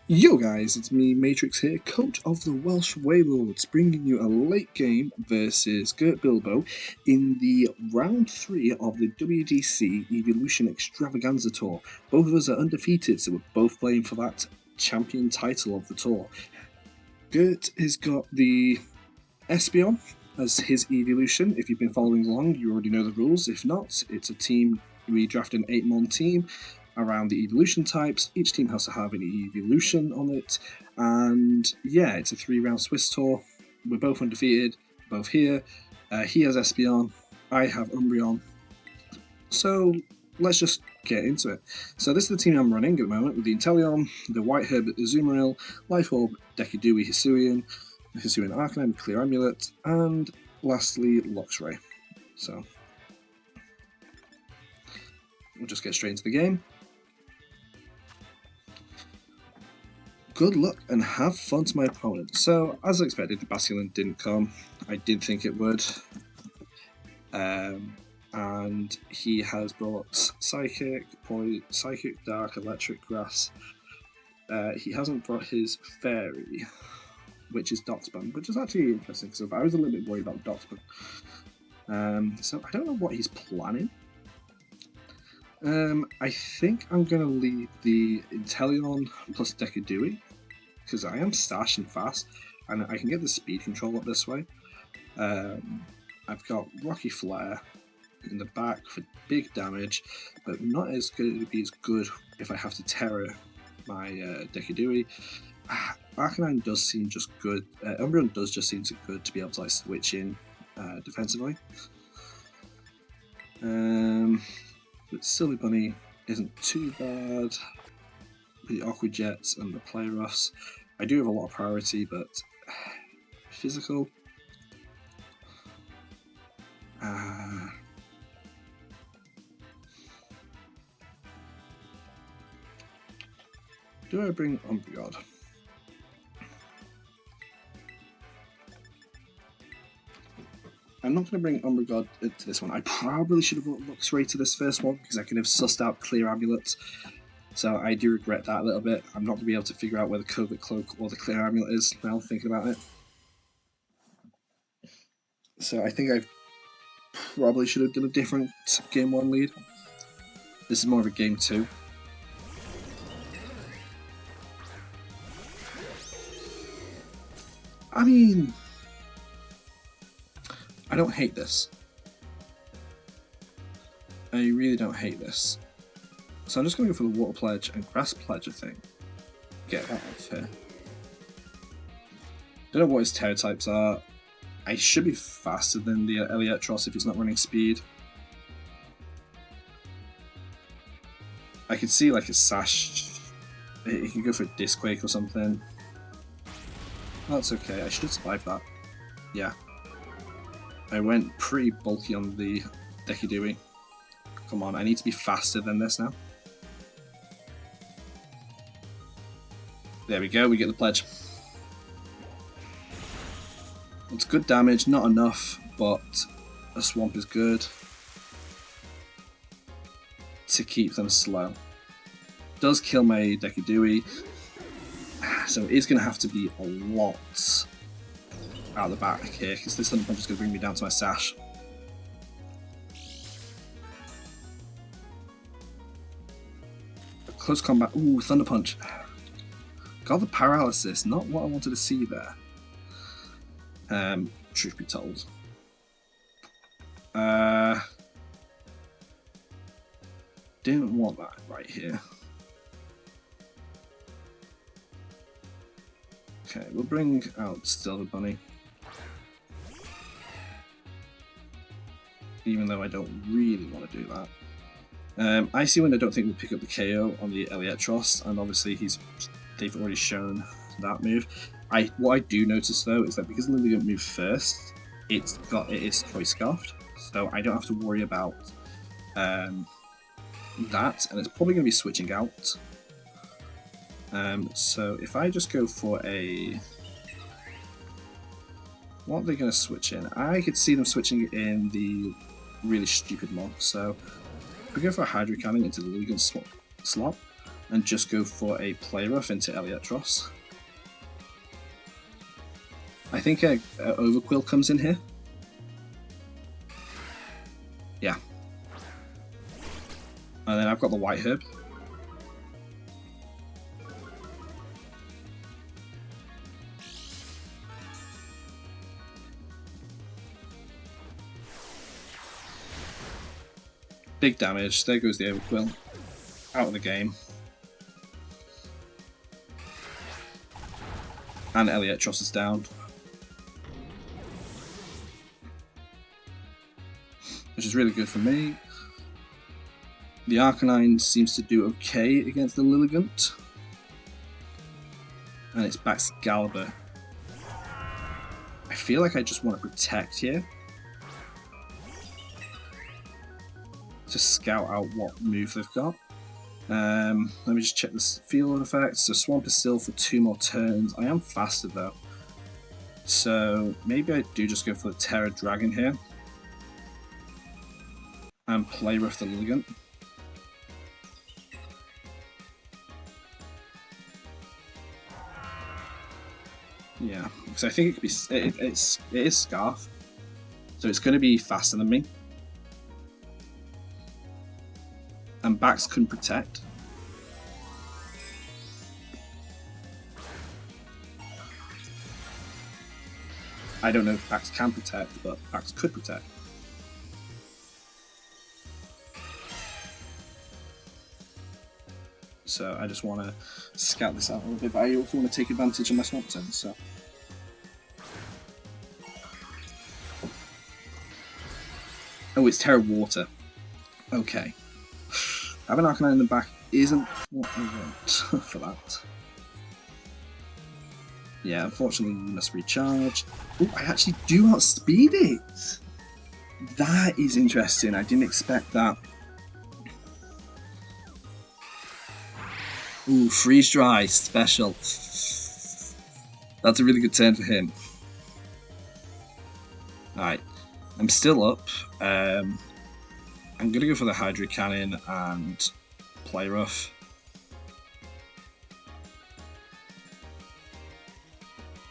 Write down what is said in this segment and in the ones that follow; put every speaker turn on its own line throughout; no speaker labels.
Yo guys, it's me, Matrix here, coach of the Welsh Wailords, bringing you a late game versus Gert Bilbo in the round 3 of the WDC Eevelution Extravaganza tour. Both of us are undefeated, so we're both playing for that champion title of the tour. Gert has got the Espeon as his Eevelution. If you've been following along, you already know the rules. If not, it's a team, we draft an 8-mon team around the evolution types. Each team has to have an evolution on it, and yeah, it's a 3-round Swiss tour. We're both undefeated, both here. He has Espeon, I have Umbreon. So let's just get into it. So this is the team I'm running at the moment with the Inteleon, the White Herbert Azumarill, Life Orb, Decidueye Hisuian, Hisuian Arcanine, Clear Amulet, and lastly Luxray. So we'll just get straight into the game. Good luck and have fun to my opponent. So, as expected, the Baxcalibur didn't come. I did think it would. And he has brought Psychic, Psychic, Dark, Electric, Grass. He hasn't brought his Fairy, which is Doxburn, which is actually interesting because I was a little bit worried about Doxburn. So, I don't know what he's planning. I think I'm going to leave the Inteleon plus Decidueye, because I am stashing fast, and I can get the speed control up this way. I've got Rocky Flare in the back for big damage, but not as going to be as good if I have to Terror my Decidueye. Arcanine does seem just good. Umbreon does just seem good to be able to like switch in defensively. But Silly Bunny isn't too bad. The Aqua Jets and the Play Roughs. I do have a lot of priority, but physical. Do I bring Umbreon? I'm not going to bring Umbreon into this one. I probably should have brought Luxray to this first one because I could have sussed out Clear Amulet. So I do regret that a little bit. I'm not going to be able to figure out where the Covert Cloak or the Clear Amulet is now, thinking about it. So I think I probably should have done a different Game 1 lead. This is more of a Game 2. I mean, I don't hate this. I really don't hate this. So I'm just going to go for the Water Pledge and Grass Pledge, I think. Get that off here. Don't know what his Terror types are. I should be faster than the Elietros if he's not running speed. I could see like a Sash. He could go for a Disquake or something. That's okay, I should have survived that. Yeah. I went pretty bulky on the Decidueye. Come on, I need to be faster than this now. There we go, we get the pledge. It's good damage, not enough, but a Swamp is good to keep them slow. Does kill my Decidueye, so it's going to have to be a lot out of the back here, because this Thunder Punch is going to bring me down to my Sash. Close combat, ooh, Thunder Punch. Got the Paralysis, not what I wanted to see there. Truth be told. Didn't want that right here. Okay, we'll bring out Silver Bunny. Even though I don't really want to do that. Hisuian I don't think will pick up the KO on the Elietros, and obviously they've already shown that move. What I do notice though is that because Liligant moved first, it is Choice Scarfed, so I don't have to worry about that, and it's probably going to be switching out. So if I just go for a... What are they going to switch in? I could see them switching in the really stupid mod, so if we go for a Hydro Cannon into the Liligant slot, and just go for a Play Rough into Eliatros. I think Overquill comes in here. Yeah. And then I've got the White Herb. Big damage, there goes the Overquill. Out of the game. And Eliatros is down. Which is really good for me. The Arcanine seems to do okay against the Liligant. And it's Baxcalibur. I feel like I just want to protect here. To scout out what move they've got. Let me just check this field effects. So Swamp is still for 2 more turns. I am faster though. So maybe I do just go for the Terra Dragon here. And Play Rough the Liligant. Yeah, because I think it could be. It is Scarf, so it's going to be faster than me. And Bax can protect. I don't know if Bax can protect, but Bax could protect. So I just want to scout this out a little bit, but I also want to take advantage of my swamp turn, so. Oh, it's Terra Water. Okay. Having Arcanine in the back isn't what I want for that. Yeah, unfortunately you must recharge. Oh, I actually do outspeed it! That is interesting, I didn't expect that. Ooh, Freeze Dry, special. That's a really good turn for him. Alright, I'm still up. I'm going to go for the Hydro Cannon and Play Rough.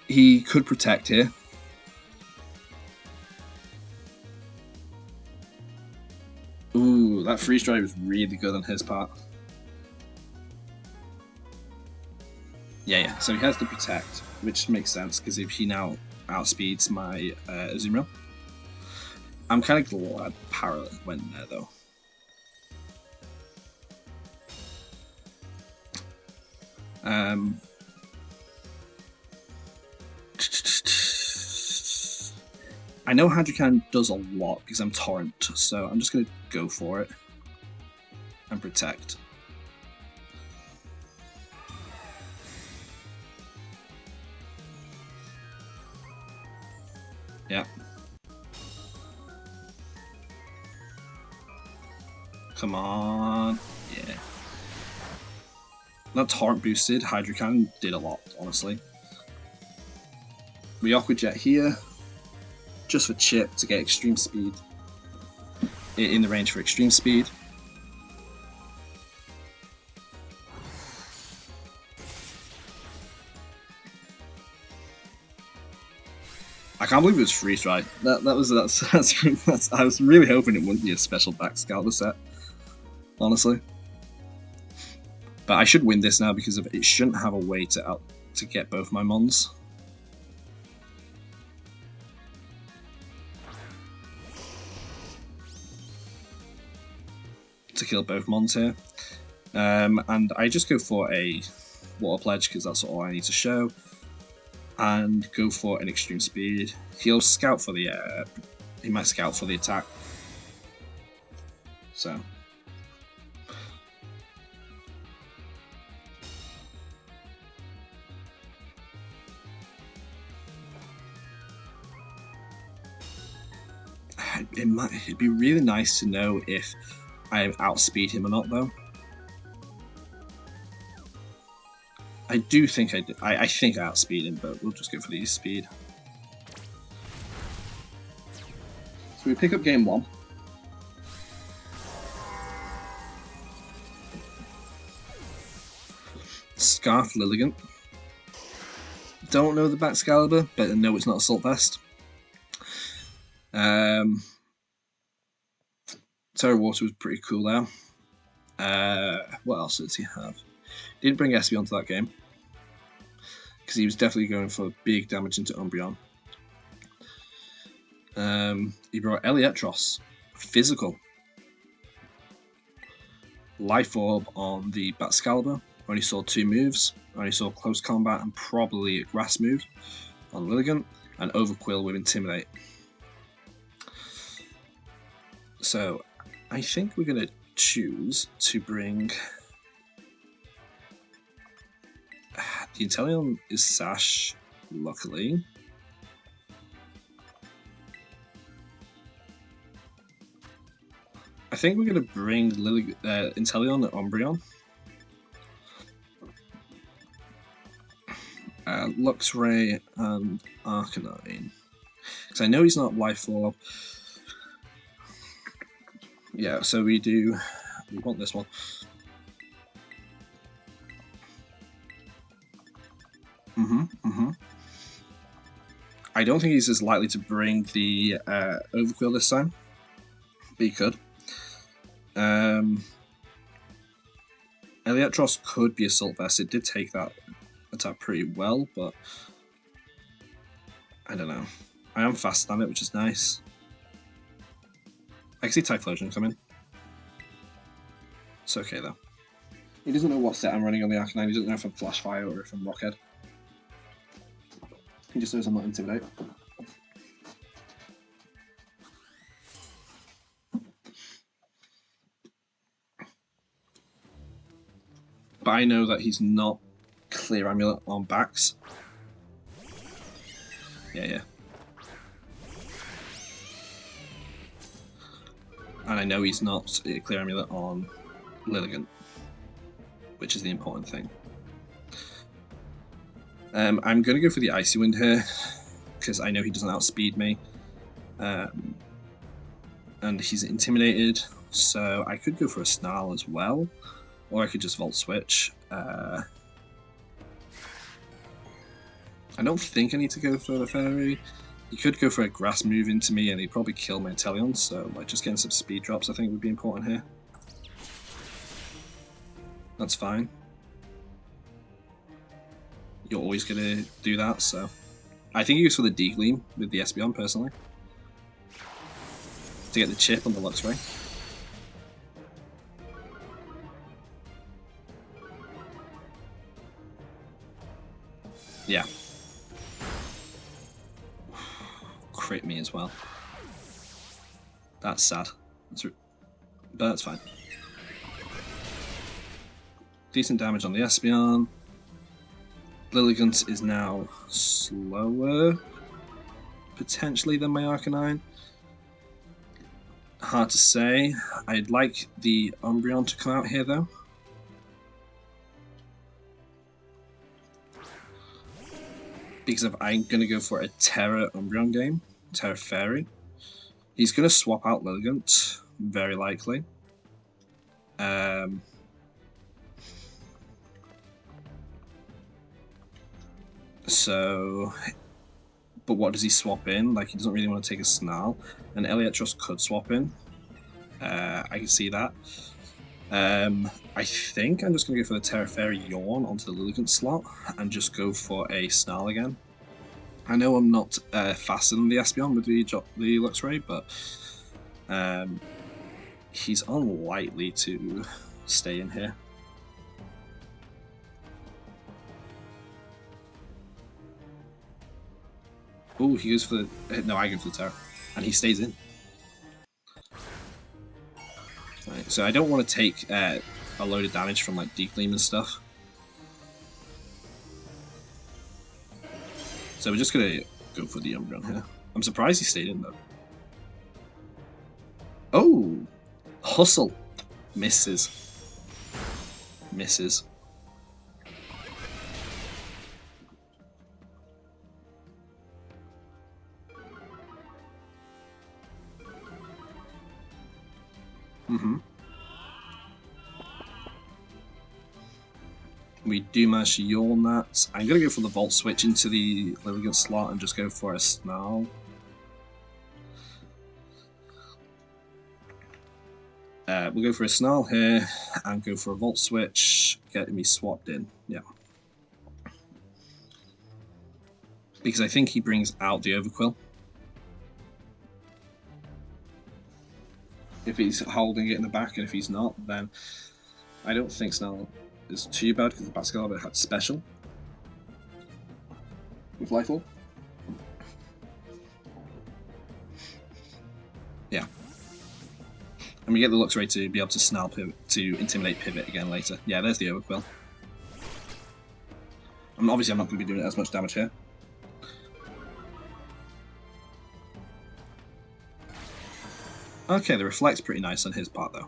He could protect here. Ooh, that Freeze Dry was really good on his part. Yeah, so he has to protect, which makes sense because if he now outspeeds my Azumarill. I'm kind of glad Parrot went there though. I know Hydrocan does a lot because I'm Torrent, so I'm just going to go for it and protect. Yeah. Come on. Yeah. That Torrent boosted Hydrocan did a lot, honestly. We Aqua Jet here, just for Chip to get extreme speed. In the range for extreme speed. I can't believe it was Freeze Dry. That's I was really hoping it wouldn't be a special Baxcalibur set, honestly. But I should win this now because of it shouldn't have a way to get both my mons. To kill both mons here. And I just go for a Water Pledge because that's all I need to show. And go for an extreme speed. He'll scout for the he might scout for the attack. So it'd be really nice to know if I outspeed him or not though. I do think I did. I think I outspeed him, but we'll just go for the speed. So we pick up game 1. Scarf Liligant. Don't know the Baxcalibur, but I know it's not Assault Vest. Terra Water was pretty cool there. What else does he have? Didn't bring Espeon to that game because he was definitely going for big damage into Umbreon. He brought Elietros, Physical, Life Orb on the Baxcalibur. Only saw 2 moves. Only saw Close Combat and probably a Grass move on Liligant, and Overquill with Intimidate. So I think we're going to choose to bring the Inteleon is Sash, luckily. I think we're going to bring Inteleon and Umbreon. Luxray and Arcanine. Because I know he's not Life Orb. Yeah, so we want this one. I don't think he's as likely to bring the Overquill this time, but he could. Elietros could be Assault Vest. It did take that attack pretty well, but I don't know. I am fast on it, which is nice. I can see Typhlosion coming. It's okay though. He doesn't know what set I'm running on the Arcanine. He doesn't know if I'm Flash Fire or if I'm Rockhead. He just knows I'm not Intimidate. But I know that he's not Clear Amulet on Bax. Yeah. And I know he's not Clear Amulet on Liligant, which is the important thing. I'm going to go for the Icy Wind here, because I know he doesn't outspeed me. And he's intimidated, so I could go for a Snarl as well, or I could just Volt Switch. I don't think I need to go for the Fairy. He could go for a Grass move into me and he'd probably kill my Inteleon, so like just getting some speed drops I think would be important here. That's fine. You're always going to do that, so I think he goes for the Degleam with the Espeon personally to get the chip on the Luxray. Yeah. Crit me as well. That's sad. But that's fine. Decent damage on the Espeon. Liligant is now slower, potentially, than my Arcanine. Hard to say. I'd like the Umbreon to come out here, though. Because if I'm going to go for a Terra Umbreon game, Terra Fairy, he's going to swap out Liligant, very likely. So, but what does he swap in? Like, he doesn't really want to take a Snarl, and Elietros could swap in. I can see that. I think I'm just going to go for the Terra Fairy Yawn onto the Liligant slot and just go for a Snarl again. I know I'm not faster than the Espeon with the Luxray, but he's unlikely to stay in here. Oh, he goes for the... No, I go for the Terra. And he stays in. Right, so I don't want to take a load of damage from like Degleam and stuff. So we're just going to go for the Umbreon here. I'm surprised he stayed in though. Oh! Hustle! Misses. Misses. We do manage to yawn that. I'm going to go for the Volt Switch into the Liligant slot and just go for a Snarl. We'll go for a Snarl here and go for a Volt Switch, getting me swapped in. Yeah. Because I think he brings out the Overquill. If he's holding it in the back, and if he's not, then I don't think Snarl is too bad because the Baxcalibur had special with Lifelord. Yeah. And we get the Luxray to be able to Snarl pivot, to intimidate pivot again later. Yeah, there's the Overquill. Obviously I'm not going to be doing as much damage here. Okay, the Reflect's pretty nice on his part though.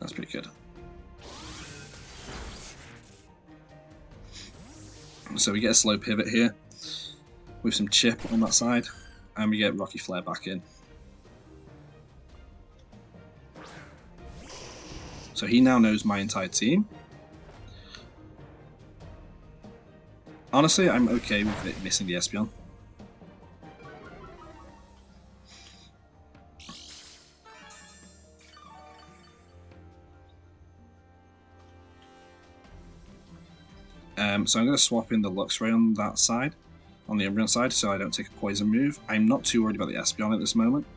That's pretty good. So we get a slow pivot here with some chip on that side, and we get Rocky Flare back in. So he now knows my entire team. Honestly, I'm okay with it missing the Espeon. So I'm going to swap in the Luxray on that side, on the Umbreon side, so I don't take a poison move. I'm not too worried about the Espeon at this moment,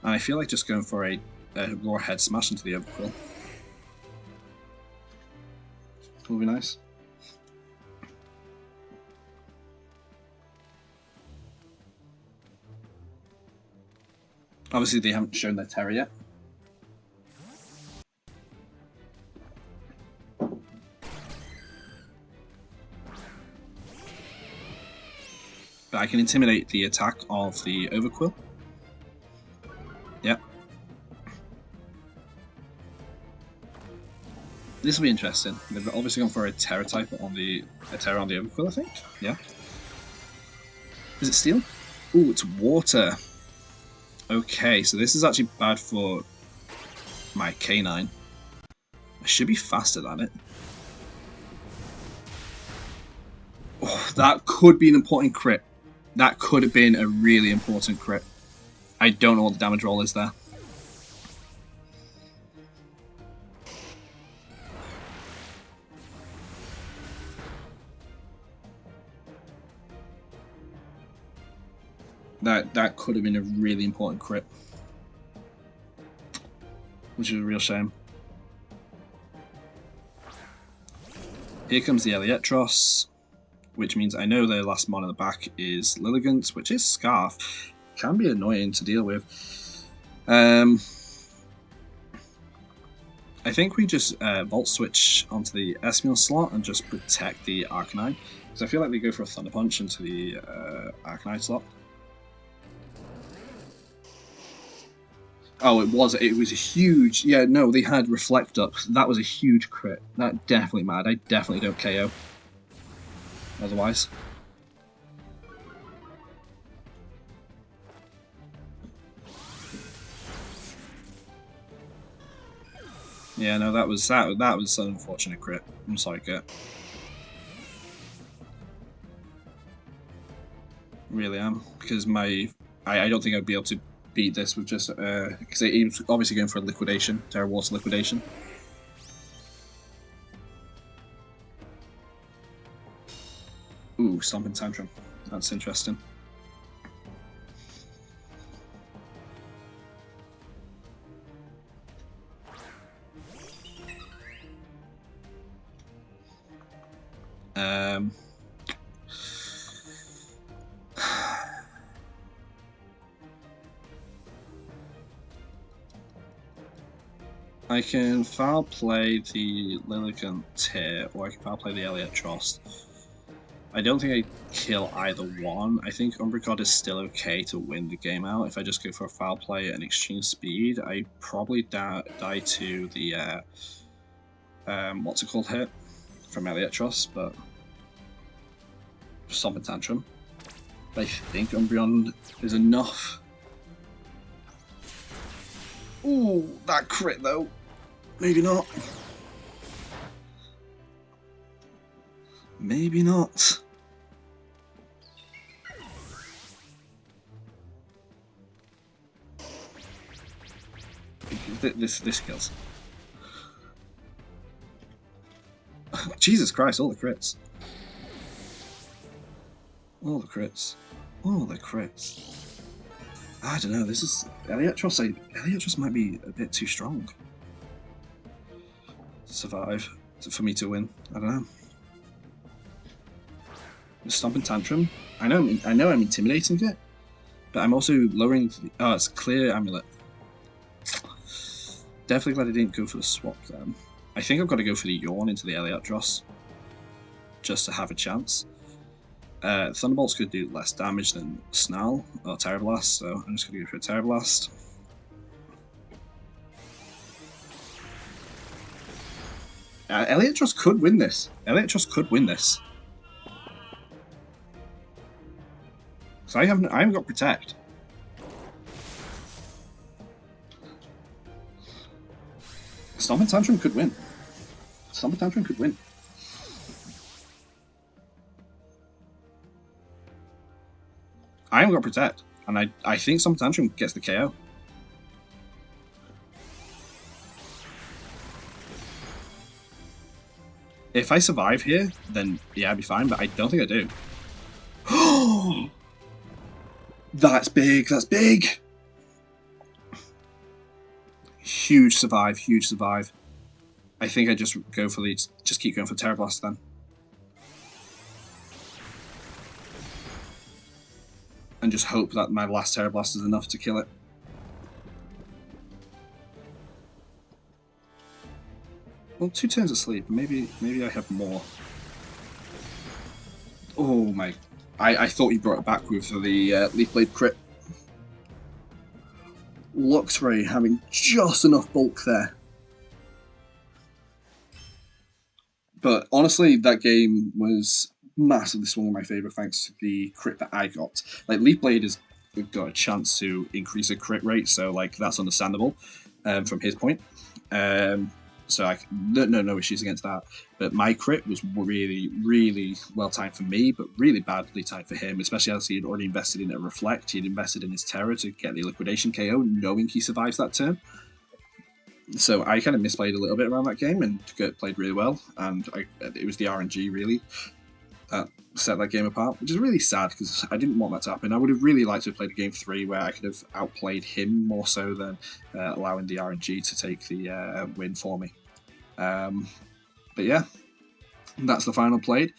and I feel like just going for a raw head smash into the Overquill will be nice. Obviously they haven't shown their terror yet. But I can intimidate the attack of the Overquill. Yep. This will be interesting. They've obviously gone for a Terror type on the Terror on the Overquill, I think. Yeah. Is it Steel? Ooh, it's Water. Okay, so this is actually bad for my K9. I should be faster than it. Oh, that could be an important crit. That could have been a really important crit. I don't know what the damage roll is there. That could have been a really important crit. Which is a real shame. Here comes the Elietros, which means I know their last mon in the back is Liligant, which is Scarf. Can be annoying to deal with. I think we just Volt Switch onto the Espeon slot and just protect the Arcanine. Because I feel like they go for a Thunder Punch into the Arcanine slot. Oh, it was a huge, yeah, no, they had Reflect up. That was a huge crit. That definitely mad. I definitely don't KO. Otherwise. Yeah, no, that was an unfortunate crit. I'm sorry, Kurt. Really am, because I don't think I'd be able to beat this with just because he's obviously going for a liquidation, Terra Water liquidation. Ooh, Stomping Tantrum. That's interesting. I can foul play the Liligant here, or I can foul play the Elietros. I don't think I kill either one. I think Umbreon is still okay to win the game out. If I just go for a foul play and extreme speed, I probably die to the what's it called here from Elietros, but Stomping Tantrum. I think Umbreon is enough. Ooh, that crit though. Maybe not. Maybe not. This kills. Jesus Christ, all the crits. All the crits. All the crits. I don't know, this is... Eliatros might be a bit too strong. Survive. For me to win. I don't know. The Stomping Tantrum. I know I'm intimidating it, but I'm also lowering... Oh, it's Clear Amulet. Definitely glad I didn't go for the swap then. I think I've got to go for the Yawn into the Eliatros, just to have a chance. Thunderbolts could do less damage than Snarl or Terra Blast, so I'm just going to go for a Terra Blast. Eliatros could win this. Eliatros could win this. So I haven't got Protect. Stomping Tantrum could win. Stomping Tantrum could win. I haven't got Protect, and I think Stomping Tantrum gets the KO. If I survive here, then yeah, I'd be fine, but I don't think I do. Oh, that's big, that's big! Huge survive, huge survive. I think I just go for the, just keep going for Terra Blast then. And just hope that my last Terra Blast is enough to kill it. Well, 2 turns of sleep. Maybe I have more. Oh my! I thought he brought it back with the Leaf Blade crit. Luxray having just enough bulk there. But honestly, that game was massively swung in my favour thanks to the crit that I got. Like, Leaf Blade has got a chance to increase a crit rate, so like that's understandable from his point. So no issues against that. But my crit was really, really well timed for me, but really badly timed for him, especially as he had already invested in a Reflect. He had invested in his Terror to get the Liquidation KO, knowing he survives that turn. So I kind of misplayed a little bit around that game, and Gert played really well, and it was the RNG really that set that game apart, which is really sad because I didn't want that to happen. I would have really liked to have played a game 3 where I could have outplayed him more so than allowing the RNG to take the win for me. But yeah, that's the final played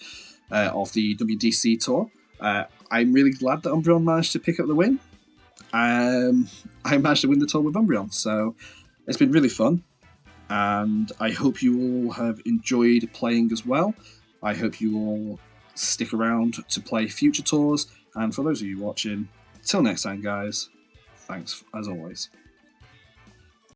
of the WDC tour. I'm really glad that Umbreon managed to pick up the win. I managed to win the tour with Umbreon, so it's been really fun, and I hope you all have enjoyed playing as well. I hope you all stick around to play future tours, and for those of you watching, till next time guys, thanks as always.